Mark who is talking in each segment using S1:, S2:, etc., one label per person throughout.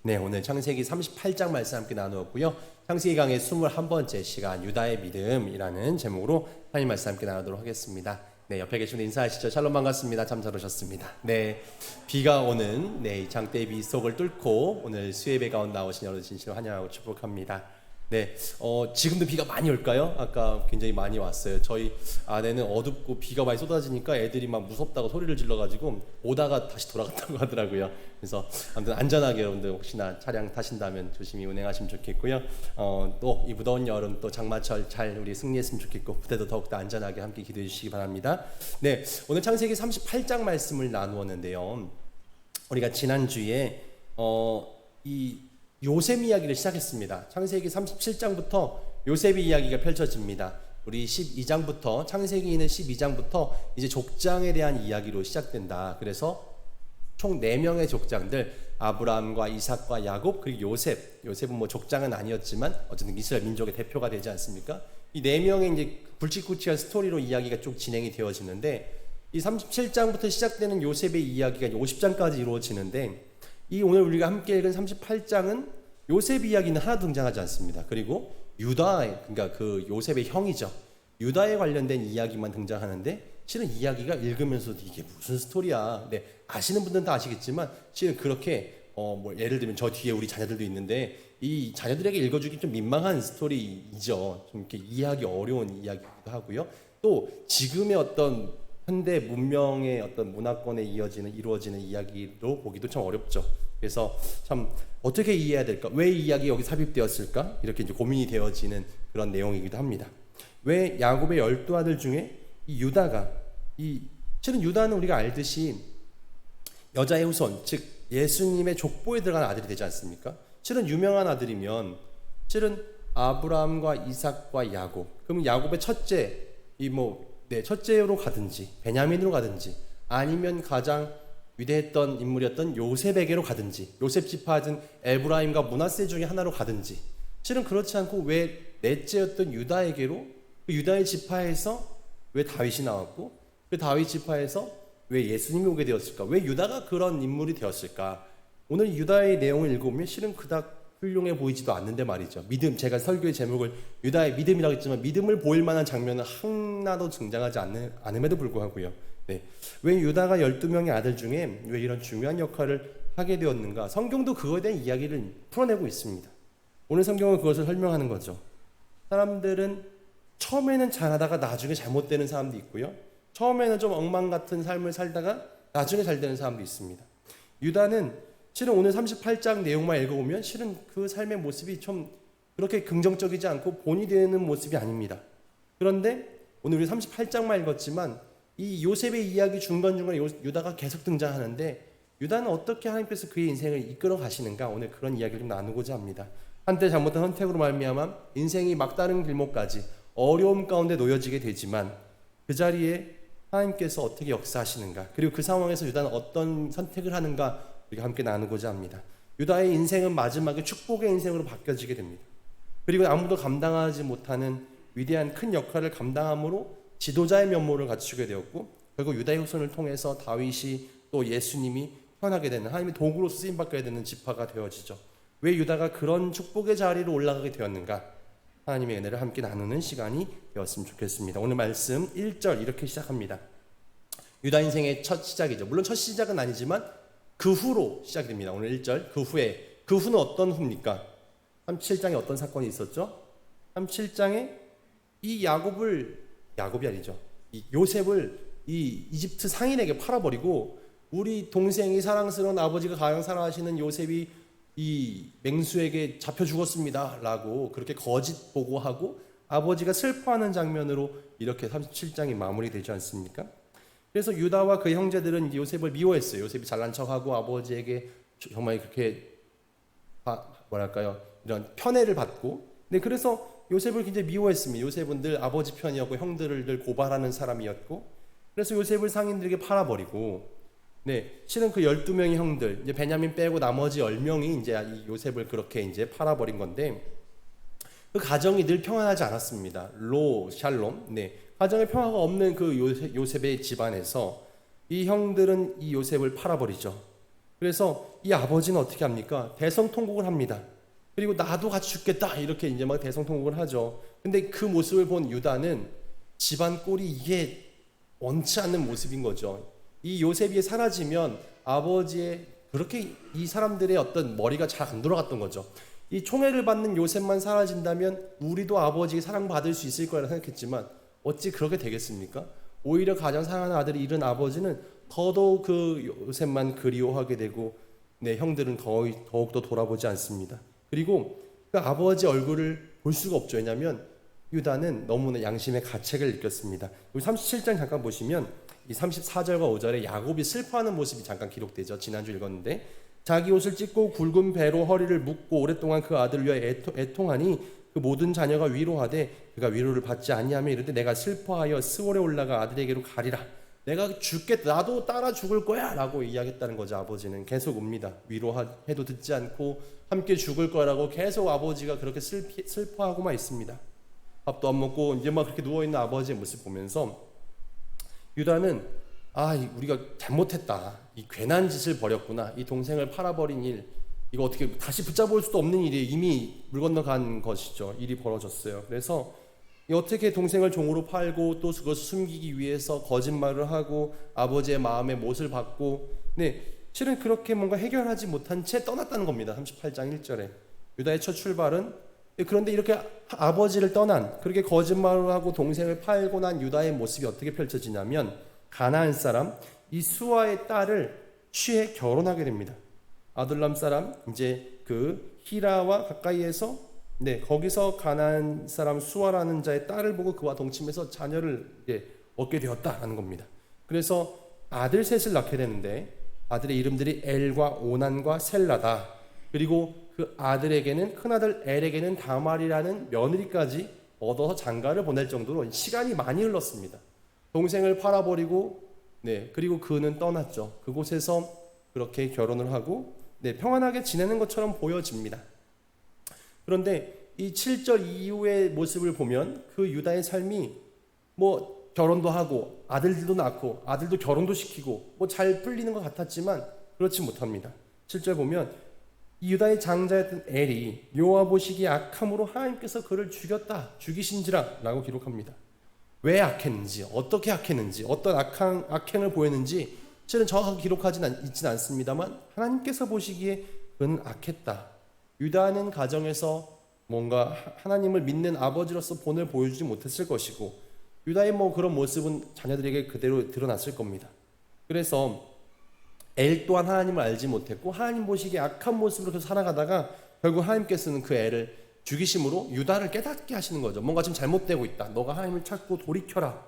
S1: 네, 오늘 창세기 38장 말씀 함께 나누었고요. 창세기 강의 21번째 시간 유다의 믿음이라는 제목으로 하나님 말씀 함께 나누도록 하겠습니다. 네, 옆에 계신 분들 인사하시죠. 샬롬 반갑습니다. 참 잘 오셨습니다. 네, 비가 오는 이 장대의 비 속을 뚫고 오늘 수예배 가운데 나오신 여러분 진심으로 환영하고 축복합니다. 네, 지금도 비가 많이 올까요? 아까 굉장히 많이 왔어요. 저희 안에는 어둡고 비가 많이 쏟아지니까 애들이 막 무섭다고 소리를 질러가지고 오다가 다시 돌아갔다고 하더라고요. 그래서 아무튼 안전하게 여러분들 혹시나 차량 타신다면 조심히 운행하시면 좋겠고요. 또 이 무더운 여름 또 장마철 잘 우리 승리했으면 좋겠고 그때도 더욱더 안전하게 함께 기도해 주시기 바랍니다. 네, 오늘 창세기 38장 말씀을 나누었는데요. 우리가 지난주에 이 요셉 이야기를 시작했습니다. 창세기 37장부터 요셉의 이야기가 펼쳐집니다. 우리 12장부터 창세기는 12장부터 이제 족장에 대한 이야기로 시작된다. 그래서 총 4명의 족장들 아브라함과 이삭과 야곱 그리고 요셉은 뭐 족장은 아니었지만 어쨌든 이스라엘 민족의 대표가 되지 않습니까? 이 4명의 이제 굵직굵직한 스토리로 이야기가 쭉 진행이 되어지는데 이 37장부터 시작되는 요셉의 이야기가 50장까지 이루어지는데 이 오늘 우리가 함께 읽은 38장은 요셉 이야기는 하나도 등장하지 않습니다. 그리고 유다, 그러니까 그 요셉의 형이죠. 유다에 관련된 이야기만 등장하는데 실은 이야기가 읽으면서도 이게 무슨 스토리야. 네, 아시는 분들은 다 아시겠지만 실은 그렇게 뭐 예를 들면 저 뒤에 우리 자녀들도 있는데 이 자녀들에게 읽어주기 좀 민망한 스토리이죠. 좀 이렇게 이해하기 어려운 이야기기도 하고요. 또 지금의 어떤 현대 문명의 어떤 문화권에 이루어지는 이야기로 보기도 참 어렵죠. 그래서 참 어떻게 이해해야 될까? 왜 이 이야기 여기 삽입되었을까? 이렇게 이제 고민이 되어지는 그런 내용이기도 합니다. 왜 야곱의 12아들 중에 이 유다가 실은 유다는 우리가 알듯이 여자의 후손, 즉 예수님의 족보에 들어간 아들이 되지 않습니까? 실은 유명한 아들이면 실은 아브라함과 이삭과 야곱. 그러면 야곱의 첫째 첫째로 가든지 베냐민으로 가든지 아니면 가장 위대했던 인물이었던 요셉에게로 가든지 요셉 지파든 에브라임과 므낫세 중에 하나로 가든지 실은 그렇지 않고 왜 넷째였던 유다에게로 그 유다의 지파에서 왜 다윗이 나왔고 그 다윗 지파에서 왜 예수님이 오게 되었을까? 왜 유다가 그런 인물이 되었을까? 오늘 유다의 내용을 읽어보면 실은 그닥 훌륭해 보이지도 않는데 말이죠. 믿음, 제가 설교의 제목을 유다의 믿음이라고 했지만 믿음을 보일 만한 장면은 하나도 등장하지 않음에도 불구하고요. 네. 왜 유다가 12명의 아들 중에 왜 이런 중요한 역할을 하게 되었는가? 성경도 그거에 대한 이야기를 풀어내고 있습니다. 오늘 성경은 그것을 설명하는 거죠. 사람들은 처음에는 잘하다가 나중에 잘못되는 사람도 있고요. 처음에는 좀 엉망 같은 삶을 살다가 나중에 잘 되는 사람도 있습니다. 유다는 실은 오늘 38장 내용만 읽어보면 실은 그 삶의 모습이 좀 그렇게 긍정적이지 않고 본이 되는 모습이 아닙니다. 그런데 오늘 우리 38장만 읽었지만 이 요셉의 이야기 중간중간에 유다가 계속 등장하는데 유다는 어떻게 하나님께서 그의 인생을 이끌어 가시는가 오늘 그런 이야기를 좀 나누고자 합니다. 한때 잘못한 선택으로 말미암아 인생이 막다른 길목까지 어려움 가운데 놓여지게 되지만 그 자리에 하나님께서 어떻게 역사하시는가 그리고 그 상황에서 유다는 어떤 선택을 하는가 우리가 함께 나누고자 합니다. 유다의 인생은 마지막에 축복의 인생으로 바뀌어지게 됩니다. 그리고 아무도 감당하지 못하는 위대한 큰 역할을 감당함으로 지도자의 면모를 갖추게 되었고 결국 유다의 후손을 통해서 다윗이 또 예수님이 태어나게 되는 하나님의 도구로서 쓰임받게 되는 지파가 되어지죠. 왜 유다가 그런 축복의 자리로 올라가게 되었는가? 하나님의 은혜를 함께 나누는 시간이 되었으면 좋겠습니다. 오늘 말씀 1절 이렇게 시작합니다. 유다 인생의 첫 시작이죠. 물론 첫 시작은 아니지만 그 후로 시작됩니다. 오늘 1절 그 후는 어떤 후입니까? 37장에 어떤 사건이 있었죠? 37장에 이 야곱이 아니죠. 이 요셉을 이 이집트 상인에게 팔아버리고 우리 동생이 사랑스러운 아버지가 가장 사랑하시는 요셉이 이 맹수에게 잡혀 죽었습니다 라고 그렇게 거짓 보고하고 아버지가 슬퍼하는 장면으로 이렇게 37장이 마무리되지 않습니까? 그래서 유다와 그 형제들은 요셉을 미워했어요. 요셉이 잘난 척하고 아버지에게 정말 그렇게 이런 편애를 받고 그래서 요셉을 굉장히 미워했습니다. 요셉은 늘 아버지 편이었고 형들을 늘 고발하는 사람이었고 그래서 요셉을 상인들에게 팔아버리고 실은 그 12명의 형들 이제 베냐민 빼고 나머지 10명이 이제 이 요셉을 그렇게 이제 팔아버린 건데 그 가정이 늘 평안하지 않았습니다. 샬롬. 가정에 평화가 없는 그 요셉의 집안에서 이 형들은 이 요셉을 팔아버리죠. 그래서 이 아버지는 어떻게 합니까? 대성통곡을 합니다. 그리고 나도 같이 죽겠다 이렇게 이제 막 대성통곡을 하죠. 근데 그 모습을 본 유다는 집안 꼴이 이게 원치 않는 모습인 거죠. 이 요셉이 사라지면 아버지의 그렇게 이 사람들의 어떤 머리가 잘 안 돌아갔던 거죠. 이 총애를 받는 요셉만 사라진다면 우리도 아버지의 사랑받을 수 있을 거라 생각했지만 어찌 그렇게 되겠습니까? 오히려 가장 사랑하는 아들이 잃은 아버지는 더더욱 그 요셉만 그리워하게 되고 형들은 더욱더 돌아보지 않습니다. 그리고 그 아버지 얼굴을 볼 수가 없죠. 왜냐하면 유다는 너무나 양심의 가책을 느꼈습니다. 37장 잠깐 보시면 이 34절과 5절에 야곱이 슬퍼하는 모습이 잠깐 기록되죠. 지난주 읽었는데 자기 옷을 찢고 굵은 배로 허리를 묶고 오랫동안 그 아들을 위하여 애통하니 그 모든 자녀가 위로하되 그가 위로를 받지 아니하며 이르되 내가 슬퍼하여 스월에 올라가 아들에게로 가리라. 내가 죽겠다. 나도 따라 죽을 거야 라고 이야기했다는 거죠. 아버지는 계속 옵니다. 위로해도 듣지 않고 함께 죽을 거라고 계속 아버지가 그렇게 슬퍼하고만 있습니다. 밥도 안 먹고 이제 막 그렇게 누워있는 아버지의 모습 보면서 유다는 우리가 잘못했다. 이 괜한 짓을 벌였구나. 이 동생을 팔아버린 일, 이거 어떻게 다시 붙잡을 수도 없는 일이 이미 물 건너간 것이죠. 일이 벌어졌어요. 그래서 어떻게 동생을 종으로 팔고 또 그것을 숨기기 위해서 거짓말을 하고 아버지의 마음의 못을 받고 실은 그렇게 뭔가 해결하지 못한 채 떠났다는 겁니다. 38장 1절에 유다의 첫 출발은 그런데 이렇게 아버지를 떠난 그렇게 거짓말을 하고 동생을 팔고 난 유다의 모습이 어떻게 펼쳐지냐면 가나안 사람 이 수아의 딸을 취해 결혼하게 됩니다. 아둘람 사람 이제 그 히라와 가까이에서 거기서 가나안 사람 수아라는 자의 딸을 보고 그와 동침해서 자녀를 얻게 되었다라는 겁니다. 그래서 아들 셋을 낳게 되는데 아들의 이름들이 엘과 오난과 셀라다. 그리고 그 아들에게는 큰아들 엘에게는 다말이라는 며느리까지 얻어서 장가를 보낼 정도로 시간이 많이 흘렀습니다. 동생을 팔아버리고 그리고 그는 떠났죠. 그곳에서 그렇게 결혼을 하고 평안하게 지내는 것처럼 보여집니다. 그런데 이 7절 이후의 모습을 보면 그 유다의 삶이 결혼도 하고 아들들도 낳고 아들도 결혼도 시키고 잘 풀리는 것 같았지만 그렇지 못합니다. 7절 보면 이 유다의 장자였던 엘이 여호와 보시기에 악함으로 하나님께서 그를 죽이신지라 라고 기록합니다. 왜 악했는지, 어떻게 악했는지, 어떤 악행을 보였는지 실은 정확하게 기록하지는 있지는 않습니다만 하나님께서 보시기에 그는 악했다. 유다는 가정에서 뭔가 하나님을 믿는 아버지로서 본을 보여주지 못했을 것이고 유다의 그런 모습은 자녀들에게 그대로 드러났을 겁니다. 그래서 엘 또한 하나님을 알지 못했고 하나님 보시기에 악한 모습으로 계속 살아가다가 결국 하나님께서는 그 엘을 죽이심으로 유다를 깨닫게 하시는 거죠. 뭔가 좀 잘못되고 있다. 너가 하나님을 찾고 돌이켜라.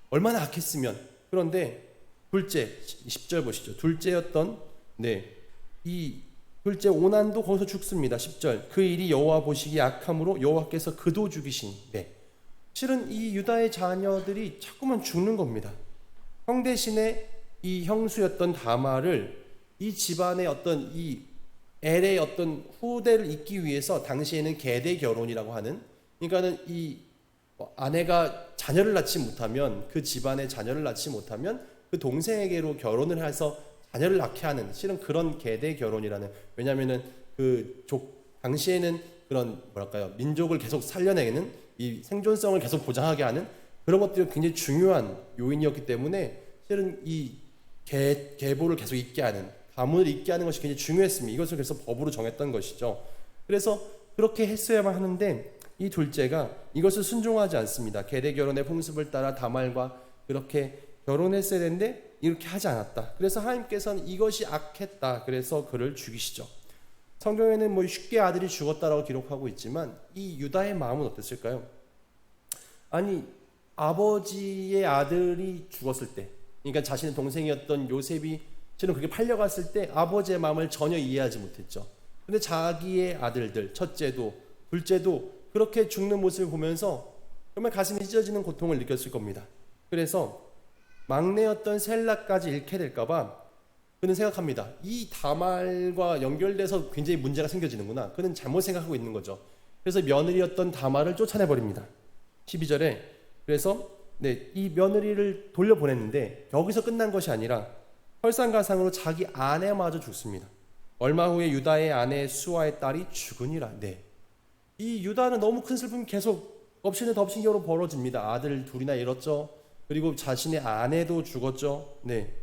S1: 얼마나 악했으면. 그런데 둘째 10절 보시죠. 둘째였던 이 둘째 오난도 거기서 죽습니다. 10절 그 일이 여호와 보시기에 악함으로 여호와께서 그도 죽이신. 실은 이 유다의 자녀들이 자꾸만 죽는 겁니다. 형 대신에 이 형수였던 다말을 이 집안의 어떤 이 엘의 어떤 후대를 잇기 위해서 당시에는 계대 결혼이라고 하는 그러니까는 이 아내가 자녀를 낳지 못하면 그 집안의 자녀를 낳지 못하면 그 동생에게로 결혼을 해서 자녀를 낳게 하는 실은 그런 계대 결혼이라는 왜냐하면은 당시에는 그런 민족을 계속 살려내는 이 생존성을 계속 보장하게 하는 그런 것들이 굉장히 중요한 요인이었기 때문에 실은 이 계보를 계속 잇게 하는 가문을 잇게 하는 것이 굉장히 중요했습니다. 이것을 그래서 법으로 정했던 것이죠. 그래서 그렇게 했어야만 하는데 이 둘째가 이것을 순종하지 않습니다. 계대 결혼의 풍습을 따라 다말과 그렇게 결혼했어야 되는데 이렇게 하지 않았다. 그래서 하나님께서는 이것이 악했다. 그래서 그를 죽이시죠. 성경에는 쉽게 아들이 죽었다라고 기록하고 있지만 이 유다의 마음은 어땠을까요? 아니 아버지의 아들이 죽었을 때 그러니까 자신의 동생이었던 요셉이 실은 그렇게 팔려갔을 때 아버지의 마음을 전혀 이해하지 못했죠. 근데 자기의 아들들 첫째도 둘째도 그렇게 죽는 모습을 보면서 정말 가슴이 찢어지는 고통을 느꼈을 겁니다. 그래서 막내였던 셀라까지 잃게 될까봐 그는 생각합니다. 이 다말과 연결돼서 굉장히 문제가 생겨지는구나. 그는 잘못 생각하고 있는 거죠. 그래서 며느리였던 다말을 쫓아내버립니다. 12절에 그래서 이 며느리를 돌려보냈는데 여기서 끝난 것이 아니라 설상가상으로 자기 아내마저 죽습니다. 얼마 후에 유다의 아내 수아의 딸이 죽으니라. 네. 이 유다는 너무 큰 슬픔이 계속 엎치는 덮치기로 벌어집니다. 아들 둘이나 잃었죠. 그리고 자신의 아내도 죽었죠. 네.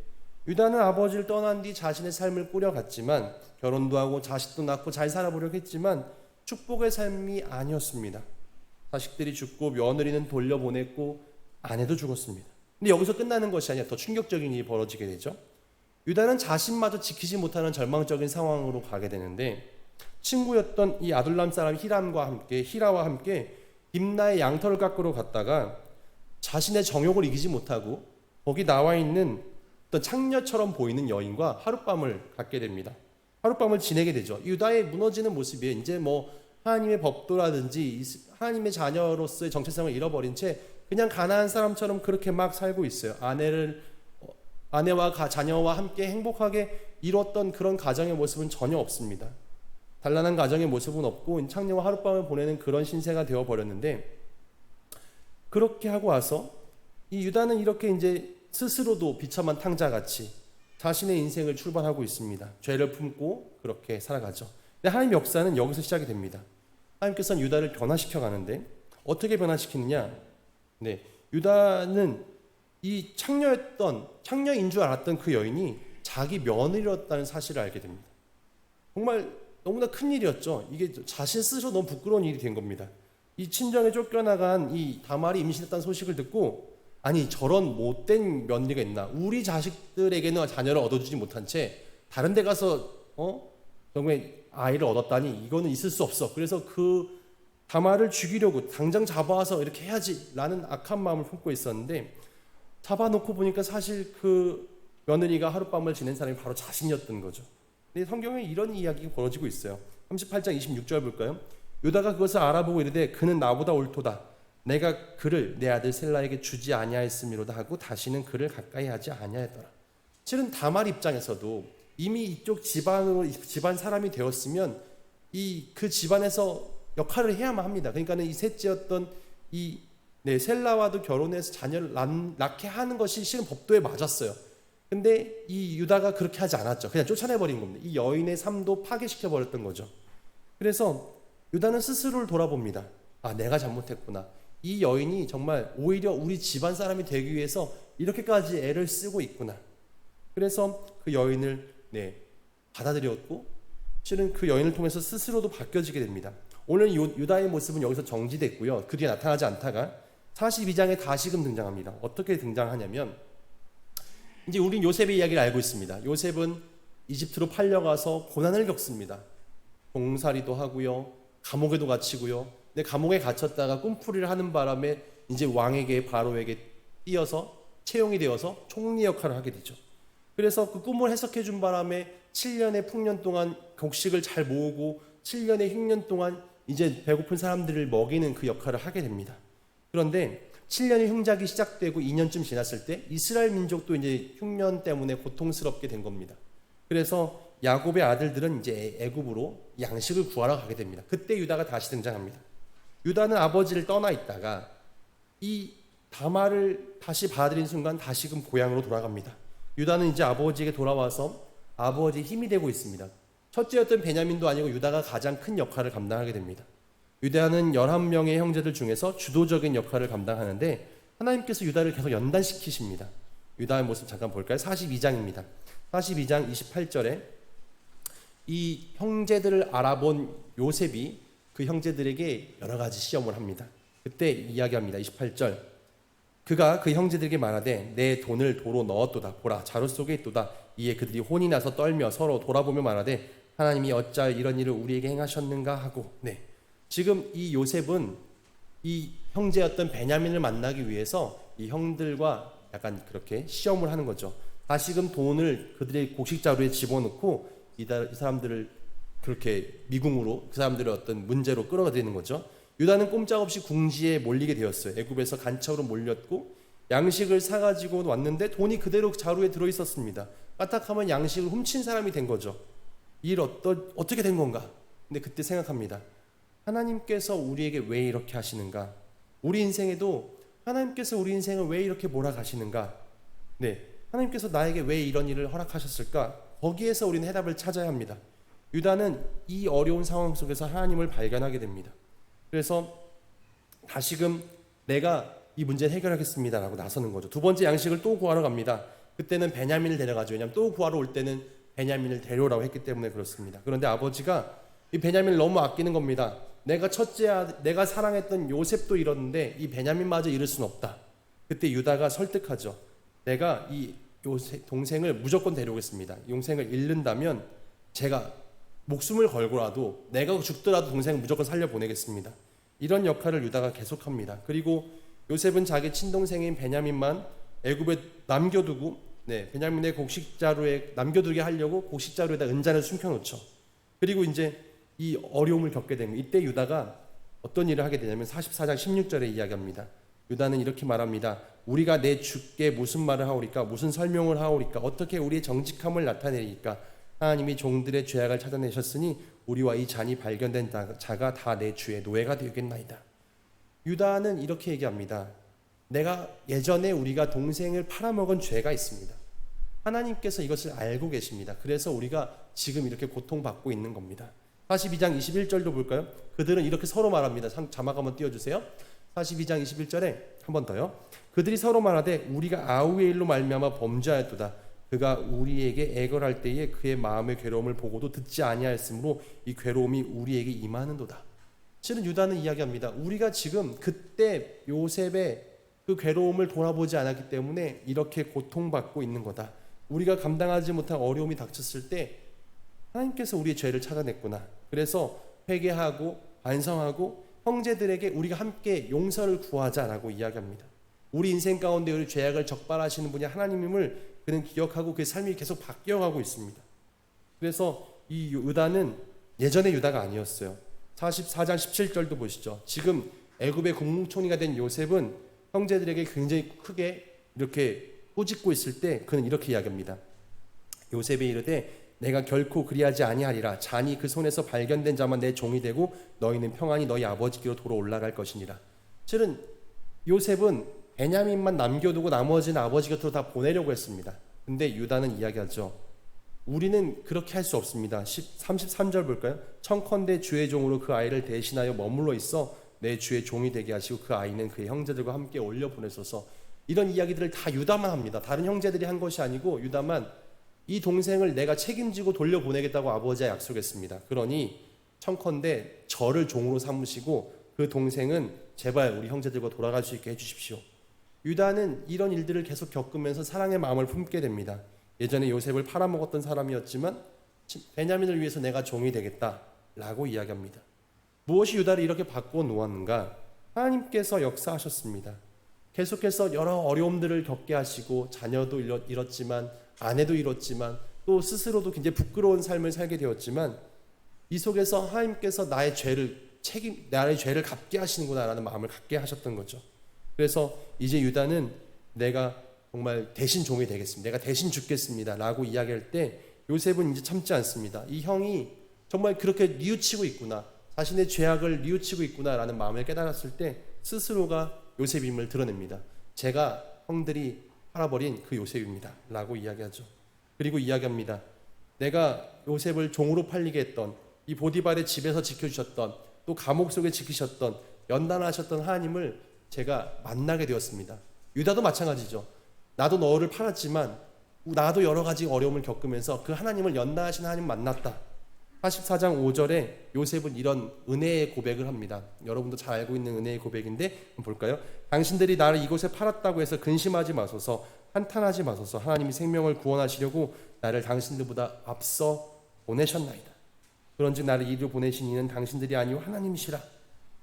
S1: 유다는 아버지를 떠난 뒤 자신의 삶을 꾸려갔지만, 결혼도 하고 자식도 낳고 잘 살아보려고 했지만 축복의 삶이 아니었습니다. 자식들이 죽고 며느리는 돌려보냈고 아내도 죽었습니다. 근데 여기서 끝나는 것이 아니라 더 충격적인 일이 벌어지게 되죠. 유다는 자신마저 지키지 못하는 절망적인 상황으로 가게 되는데, 친구였던 이 아둘람 사람 히라와 함께 딥나의 양털을 깎으러 갔다가 자신의 정욕을 이기지 못하고 거기 나와 있는 어떤 창녀처럼 보이는 여인과 하룻밤을 갖게 됩니다. 하룻밤을 지내게 되죠. 유다의 무너지는 모습이 이제 하나님의 법도라든지 하나님의 자녀로서의 정체성을 잃어버린 채 그냥 가난한 사람처럼 그렇게 막 살고 있어요. 아내와 자녀와 함께 행복하게 이뤘던 그런 가정의 모습은 전혀 없습니다. 단란한 가정의 모습은 없고 창녀와 하룻밤을 보내는 그런 신세가 되어버렸는데, 그렇게 하고 와서 이 유다는 이렇게 이제 스스로도 비참한 탕자같이 자신의 인생을 출발하고 있습니다. 죄를 품고 그렇게 살아가죠. 근데 하나님의 역사는 여기서 시작이 됩니다. 하나님께서는 유다를 변화시켜 가는데 어떻게 변화시키느냐? 네, 유다는 이 창녀인 줄 알았던 그 여인이 자기 며느리였다는 사실을 알게 됩니다. 정말 너무나 큰 일이었죠. 이게 자신 스스로 너무 부끄러운 일이 된 겁니다. 이 친정에 쫓겨나간 이 다말이 임신했다는 소식을 듣고, 아니 저런 못된 며느리가 있나? 우리 자식들에게는 자녀를 얻어주지 못한 채 다른 데 가서 정말 아이를 얻었다니 이거는 있을 수 없어. 그래서 그 다말을 죽이려고 당장 잡아와서 이렇게 해야지라는 악한 마음을 품고 있었는데, 잡아놓고 보니까 사실 그 며느리가 하룻밤을 지낸 사람이 바로 자신이었던 거죠. 근데 성경에 이런 이야기가 벌어지고 있어요. 38장 26절 볼까요? 유다가 그것을 알아보고 이르되 그는 나보다 옳도다. 내가 그를 내 아들 셀라에게 주지 아니하였음이로다 하고 다시는 그를 가까이 하지 아니하였더라. 실은 다말 입장에서도 이미 이쪽 집안 사람이 되었으면 그 집안에서 역할을 해야만 합니다. 그러니까는 이 셋째였던 셀라와도 결혼해서 자녀를 낳게 하는 것이 실은 법도에 맞았어요. 근데 이 유다가 그렇게 하지 않았죠. 그냥 쫓아내버린 겁니다. 이 여인의 삶도 파괴시켜버렸던 거죠. 그래서 유다는 스스로를 돌아봅니다. 아, 내가 잘못했구나. 이 여인이 정말 오히려 우리 집안 사람이 되기 위해서 이렇게까지 애를 쓰고 있구나. 그래서 그 여인을 받아들였고, 실은 그 여인을 통해서 스스로도 바뀌어지게 됩니다. 오늘 유다의 모습은 여기서 정지됐고요. 그 뒤에 나타나지 않다가 42장에 다시금 등장합니다. 어떻게 등장하냐면, 이제 우린 요셉의 이야기를 알고 있습니다. 요셉은 이집트로 팔려가서 고난을 겪습니다. 봉사리도 하고요, 감옥에도 갇히고요. 근데 감옥에 갇혔다가 꿈풀이를 하는 바람에 이제 바로에게 뛰어서 채용이 되어서 총리 역할을 하게 되죠. 그래서 그 꿈을 해석해 준 바람에 7년의 풍년 동안 곡식을 잘 모으고 7년의 흉년 동안 이제 배고픈 사람들을 먹이는 그 역할을 하게 됩니다. 그런데 7년의 흉작이 시작되고 2년쯤 지났을 때 이스라엘 민족도 이제 흉년 때문에 고통스럽게 된 겁니다. 그래서 야곱의 아들들은 이제 애굽으로 양식을 구하러 가게 됩니다. 그때 유다가 다시 등장합니다. 유다는 아버지를 떠나 있다가 이 다말을 다시 받아들인 순간 다시금 고향으로 돌아갑니다. 유다는 이제 아버지에게 돌아와서 아버지의 힘이 되고 있습니다. 첫째였던 베냐민도 아니고 유다가 가장 큰 역할을 감당하게 됩니다. 유다는 11명의 형제들 중에서 주도적인 역할을 감당하는데 하나님께서 유다를 계속 연단시키십니다. 유다의 모습 잠깐 볼까요? 42장입니다. 42장 28절에 이 형제들을 알아본 요셉이 그 형제들에게 여러 가지 시험을 합니다. 그때 이야기합니다. 28절. 그가 그 형제들에게 말하되 내 돈을 도로 넣었도다. 보라, 자루 속에 있도다. 이에 그들이 혼이 나서 떨며 서로 돌아보며 말하되 하나님이 어찌하여 이런 일을 우리에게 행하셨는가 하고. 지금 이 요셉은 이 형제였던 베냐민을 만나기 위해서 이 형들과 약간 그렇게 시험을 하는 거죠. 다시금 돈을 그들의 곡식자루에 집어넣고 이 사람들을 그렇게 미궁으로, 그 사람들을 어떤 문제로 끌어들이는 거죠. 유다는 꼼짝없이 궁지에 몰리게 되었어요. 애굽에서 간첩으로 몰렸고 양식을 사가지고 왔는데 돈이 그대로 자루에 들어있었습니다. 까딱하면 양식을 훔친 사람이 된 거죠. 일 어떻게 된 건가? 근데 그때 생각합니다. 하나님께서 우리에게 왜 이렇게 하시는가? 우리 인생에도 하나님께서 우리 인생을 왜 이렇게 몰아가시는가? 하나님께서 나에게 왜 이런 일을 허락하셨을까? 거기에서 우리는 해답을 찾아야 합니다. 유다는 이 어려운 상황 속에서 하나님을 발견하게 됩니다. 그래서 다시금 내가 이 문제를 해결하겠습니다 라고 나서는 거죠. 두 번째 양식을 또 구하러 갑니다. 그때는 베냐민을 데려가죠. 왜냐하면 또 구하러 올 때는 베냐민을 데려오라고 했기 때문에 그렇습니다. 그런데 아버지가 이 베냐민을 너무 아끼는 겁니다. 내가 내가 사랑했던 요셉도 잃었는데 이 베냐민마저 잃을 수는 없다. 그때 유다가 설득하죠. 내가 이 동생을 무조건 데려오겠습니다. 동생을 잃는다면 제가 목숨을 걸고라도 내가 죽더라도 동생을 무조건 살려보내겠습니다. 이런 역할을 유다가 계속합니다. 그리고 요셉은 자기 친동생인 베냐민만 애굽에 남겨두고 베냐민의 곡식자루에 남겨두게 하려고 곡식자루에다 은잔을 숨겨놓죠. 그리고 이제 이 어려움을 겪게 됩니다. 이때 유다가 어떤 일을 하게 되냐면 44장 16절에 이야기합니다. 유다는 이렇게 말합니다. 우리가 내 주께 무슨 말을 하오리까? 무슨 설명을 하오리까? 어떻게 우리의 정직함을 나타내리까? 하나님이 종들의 죄악을 찾아내셨으니 우리와 이 잔이 발견된 자가 다 내 주의 노예가 되겠나이다. 유다는 이렇게 얘기합니다. 내가 예전에 우리가 동생을 팔아먹은 죄가 있습니다. 하나님께서 이것을 알고 계십니다. 그래서 우리가 지금 이렇게 고통받고 있는 겁니다. 42장 21절도 볼까요? 그들은 이렇게 서로 말합니다. 자막 한번 띄워주세요. 42장 21절에 한 번 더요. 그들이 서로 말하되 우리가 아우의 일로 말미암아 범죄하였도다. 그가 우리에게 애걸할 때에 그의 마음의 괴로움을 보고도 듣지 아니하였으므로 이 괴로움이 우리에게 임하는도다. 실은 유다는 이야기합니다. 우리가 지금 그때 요셉의 그 괴로움을 돌아보지 않았기 때문에 이렇게 고통받고 있는 거다. 우리가 감당하지 못한 어려움이 닥쳤을 때 하나님께서 우리의 죄를 찾아냈구나. 그래서 회개하고 반성하고 형제들에게 우리가 함께 용서를 구하자라고 이야기합니다. 우리 인생 가운데 우리 죄악을 적발하시는 분이 하나님임을 그는 기억하고 그의 삶이 계속 바뀌어가고 있습니다. 그래서 이 유다는 예전의 유다가 아니었어요. 44장 17절도 보시죠. 지금 애굽의 국무총리가 된 요셉은 형제들에게 굉장히 크게 이렇게 꾸짖고 있을 때 그는 이렇게 이야기합니다. 요셉이 이르되 내가 결코 그리하지 아니하리라. 잔이 그 손에서 발견된 자만 내 종이 되고 너희는 평안히 너희 아버지께로 돌아 올라갈 것이니라. 실은 요셉은 베냐민만 남겨두고 나머지는 아버지 곁으로 다 보내려고 했습니다. 근데 유다는 이야기하죠. 우리는 그렇게 할 수 없습니다. 33절 볼까요? 청컨대 주의 종으로 그 아이를 대신하여 머물러 있어 내 주의 종이 되게 하시고 그 아이는 그의 형제들과 함께 올려 보내소서. 이런 이야기들을 다 유다만 합니다. 다른 형제들이 한 것이 아니고 유다만 이 동생을 내가 책임지고 돌려보내겠다고 아버지와 약속했습니다. 그러니 청컨대 저를 종으로 삼으시고 그 동생은 제발 우리 형제들과 돌아갈 수 있게 해주십시오. 유다는 이런 일들을 계속 겪으면서 사랑의 마음을 품게 됩니다. 예전에 요셉을 팔아먹었던 사람이었지만 베냐민을 위해서 내가 종이 되겠다라고 이야기합니다. 무엇이 유다를 이렇게 바꾸어 놓았는가? 하나님께서 역사하셨습니다. 계속해서 여러 어려움들을 겪게 하시고 자녀도 잃었지만 아내도 잃었지만 또 스스로도 굉장히 부끄러운 삶을 살게 되었지만 이 속에서 하나님께서 나의 죄를 갚게 하시는구나라는 마음을 갖게 하셨던 거죠. 그래서 이제 유다는 내가 정말 대신 종이 되겠습니다. 내가 대신 죽겠습니다. 라고 이야기할 때 요셉은 이제 참지 않습니다. 이 형이 정말 그렇게 뉘우치고 있구나. 자신의 죄악을 뉘우치고 있구나 라는 마음을 깨달았을 때 스스로가 요셉임을 드러냅니다. 제가 형들이 팔아버린 그 요셉입니다. 라고 이야기하죠. 그리고 이야기합니다. 내가 요셉을 종으로 팔리게 했던 이 보디발의 집에서 지켜주셨던 또 감옥 속에 지키셨던 연단하셨던 하나님을 제가 만나게 되었습니다. 유다도 마찬가지죠. 나도 너를 팔았지만 나도 여러 가지 어려움을 겪으면서 그 하나님을 연단하신 하나님 만났다. 44장 5절에 요셉은 이런 은혜의 고백을 합니다. 여러분도 잘 알고 있는 은혜의 고백인데 볼까요? 당신들이 나를 이곳에 팔았다고 해서 근심하지 마소서, 한탄하지 마소서. 하나님이 생명을 구원하시려고 나를 당신들보다 앞서 보내셨나이다. 그런즉 나를 이리로 보내신 이는 당신들이 아니오 하나님이시라.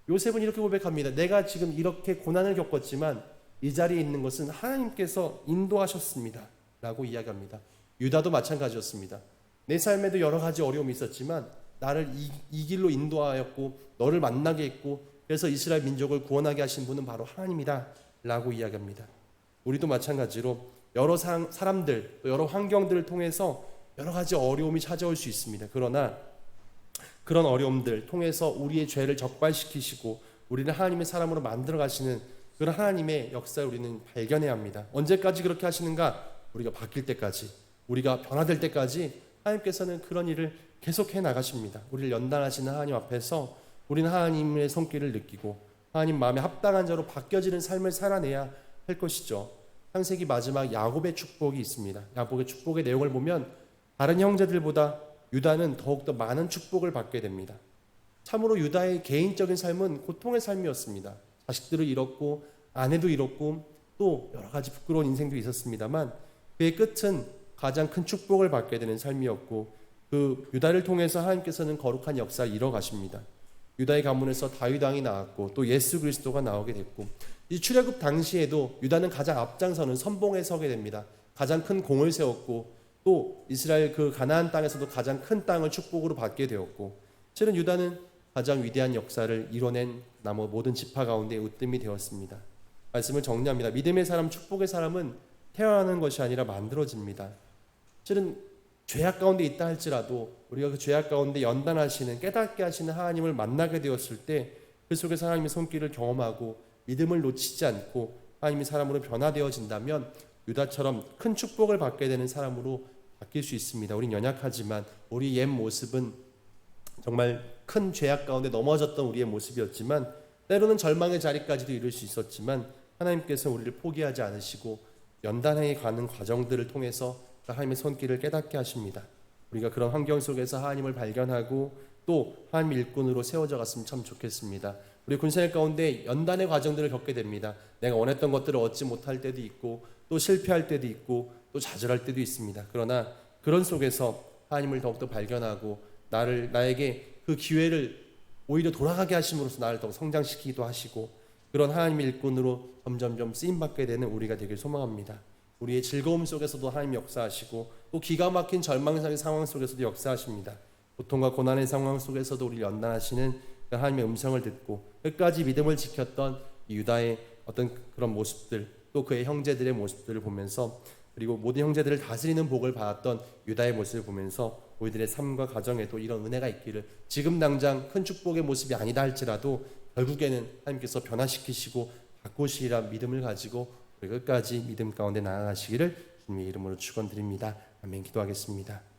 S1: 요셉은 이렇게 고백합니다. 내가 지금 이렇게 고난을 겪었지만 이 자리에 있는 것은 하나님께서 인도하셨습니다. 라고 이야기합니다. 유다도 마찬가지였습니다. 내 삶에도 여러 가지 어려움이 있었지만 나를 이 길로 인도하였고 너를 만나게 했고 그래서 이스라엘 민족을 구원하게 하신 분은 바로 하나님이다 라고 이야기합니다. 우리도 마찬가지로 여러 사람들 또 여러 환경들을 통해서 여러 가지 어려움이 찾아올 수 있습니다. 그러나 그런 어려움들 통해서 우리의 죄를 적발시키시고 우리를 하나님의 사람으로 만들어 가시는 그런 하나님의 역사를 우리는 발견해야 합니다. 언제까지 그렇게 하시는가? 우리가 바뀔 때까지, 우리가 변화될 때까지 하나님께서는 그런 일을 계속해 나가십니다. 우리를 연단하시는 하나님 앞에서 우리는 하나님의 손길을 느끼고 하나님 마음에 합당한 자로 바뀌어지는 삶을 살아내야 할 것이죠. 창세기 마지막 야곱의 축복이 있습니다. 야곱의 축복의 내용을 보면 다른 형제들보다 유다는 더욱더 많은 축복을 받게 됩니다. 참으로 유다의 개인적인 삶은 고통의 삶이었습니다. 자식들을 잃었고 아내도 잃었고 또 여러 가지 부끄러운 인생도 있었습니다만 그의 끝은 가장 큰 축복을 받게 되는 삶이었고 그 유다를 통해서 하나님께서는 거룩한 역사를 이뤄가십니다. 유다의 가문에서 다윗 왕이 나왔고 또 예수 그리스도가 나오게 됐고 이 출애굽 당시에도 유다는 가장 앞장서는 선봉에 서게 됩니다. 가장 큰 공을 세웠고 또 이스라엘 그 가나안 땅에서도 가장 큰 땅을 축복으로 받게 되었고 실은 유다는 가장 위대한 역사를 이뤄낸 나머 모든 지파 가운데 으뜸이 되었습니다. 말씀을 정리합니다. 믿음의 사람, 축복의 사람은 태어나는 것이 아니라 만들어집니다. 실은 죄악 가운데 있다 할지라도 우리가 그 죄악 가운데 연단하시는 깨닫게 하시는 하나님을 만나게 되었을 때 그 속에서 하나님의 손길을 경험하고 믿음을 놓치지 않고 하나님이 사람으로 변화되어진다면 유다처럼 큰 축복을 받게 되는 사람으로 바뀔 수 있습니다. 우린 연약하지만 우리 옛 모습은 정말 큰 죄악 가운데 넘어졌던 우리의 모습이었지만 때로는 절망의 자리까지도 이룰 수 있었지만 하나님께서 우리를 포기하지 않으시고 연단해 가는 과정들을 통해서 하나님의 손길을 깨닫게 하십니다. 우리가 그런 환경 속에서 하나님을 발견하고 또 하나님 일꾼으로 세워져 갔으면 참 좋겠습니다. 우리 군생활 가운데 연단의 과정들을 겪게 됩니다. 내가 원했던 것들을 얻지 못할 때도 있고 또 실패할 때도 있고 또 좌절할 때도 있습니다. 그러나 그런 속에서 하나님을 더욱더 발견하고 나에게 그 기회를 오히려 돌아가게 하심으로써 나를 더욱 성장시키기도 하시고 그런 하나님의 일꾼으로 점점점 쓰임받게 되는 우리가 되길 소망합니다. 우리의 즐거움 속에서도 하나님 역사하시고 또 기가 막힌 절망의 상황 속에서도 역사하십니다. 고통과 고난의 상황 속에서도 우리를 연단하시는 하나님의 음성을 듣고 끝까지 믿음을 지켰던 유다의 어떤 그런 모습들 또 그의 형제들의 모습들을 보면서 그리고 모든 형제들을 다스리는 복을 받았던 유다의 모습을 보면서 우리들의 삶과 가정에도 이런 은혜가 있기를 지금 당장 큰 축복의 모습이 아니다 할지라도 결국에는 하나님께서 변화시키시고 바꾸시리라 믿음을 가지고 우리 끝까지 믿음 가운데 나아가시기를 주님의 이름으로 축원드립니다. 아멘. 기도하겠습니다.